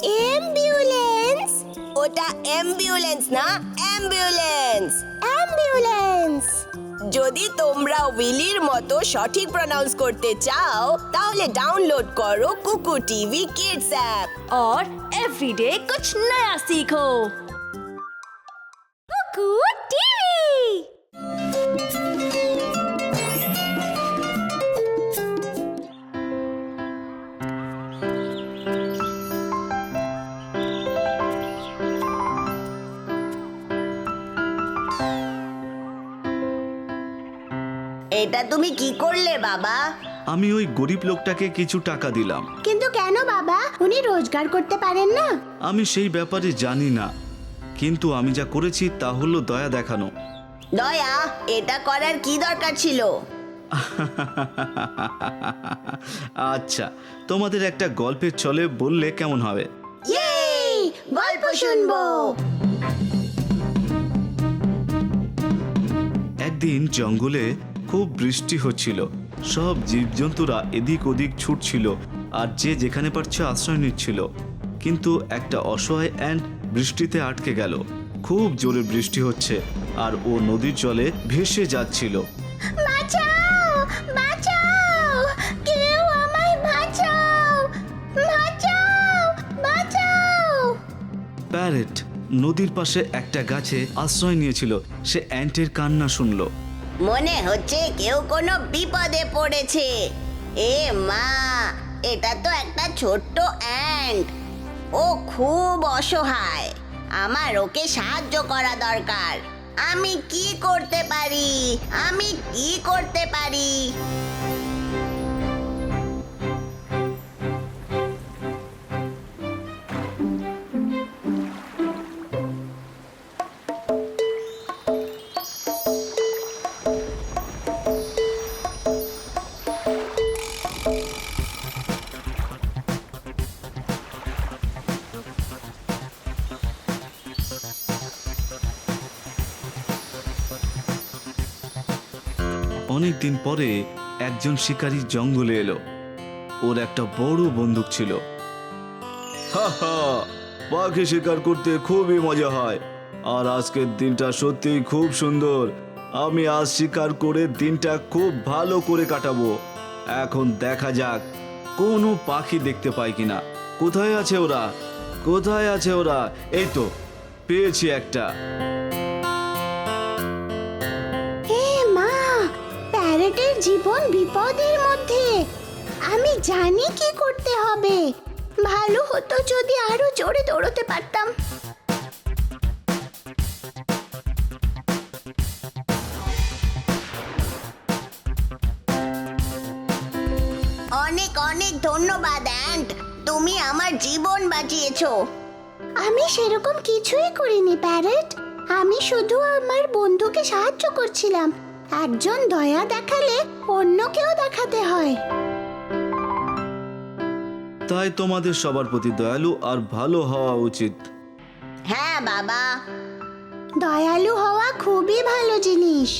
Ambulance? ওটা ambulance না, ambulance. Ambulance. যদি তোমরা উইলির মতো সঠিক প্রনাউন্স করতে চাও তাহলে ডাউনলোড করো কুকু টিভি কিডস ऐप और एवरीडे कुछ नया सीखो। कुकू टीवी। এটা তুমি কি করলে বাবা? আমি ওই গরিব লোকটাকে কিছু টাকা দিলাম। কিন্তু কেন বাবা? উনি রোজগার করতে পারেন না? আমি সেই ব্যাপারে জানি না, কিন্তু আমি যা করেছি তা হলো দয়া দেখানো। দয়া? এটা করার কি দরকার ছিল? আচ্ছা, তোমাদের একটা গল্পের ছলে বললে কেমন হবে? ইয়ে! গল্প শুনবো। একদিন জঙ্গলে খুব বৃষ্টি হচ্ছিল। সব জীবজন্তুরা এদিক ওদিক ছুটছিল আর যে যেখানে পারছে আশ্রয় নিচ্ছিল। কিন্তু একটা অসহায় অ্যান্ট বৃষ্টিতে আটকে গেল। খুব জোরে বৃষ্টি হচ্ছে আর ও নদীর জলে ভেসে যাচ্ছিল। বাঁচাও! বাঁচাও! কেউ আমায় বাঁচাও! বাঁচাও! বাঁচাও! প্যারেট নদীর পাশে একটা গাছে আশ্রয় নিয়েছিল। সে অ্যান্টের কান্না শুনল। মনে হচ্ছে কেউ কোনো বিপদে পড়েছে। এ মা, এটা তো একটা ছোট্ট অ্যান্ট। ও খুব অসহায়। আমার ওকে সাহায্য করা দরকার। আমি কি করতে পারি? আমি কি করতে পারি? অনেকদিন পরে একজন শিকারী জঙ্গলে এলো। ওর একটা বড় বন্দুক ছিল। পাখি শিকার করতে খুবই মজা হয়, আর আজকের দিনটা সত্যিই খুব সুন্দর। আমি আজ শিকার করে দিনটা খুব ভালো করে কাটাবো। এখন দেখা যাক কোনো পাখি দেখতে পাই কিনা। কোথায় আছে ওরা? কোথায় আছে ওরা? এই তো পেয়েছি একটা। প্যারেটের জীবন বিপদের মধ্যে। আমি জানি কি করতে হবে। ভালো হতো যদি আরো জোরে দৌড়তে পারতাম। অনেক অনেক ধন্যবাদ অ্যান্ট, তুমি আমার জীবন বাঁচিয়েছো। আমি সেরকম কিছুই করিনি প্যারেট। আমি শুধু আমার বন্ধুকে সাহায্য করছিলাম। একজন দয়া দেখালে অন্যকেও দেখাতে হয়। তাই তোমাদের সবার প্রতি দয়ালু আর ভালো হওয়া উচিত। হ্যাঁ বাবা, দয়ালু হওয়া খুবই ভালো জিনিস।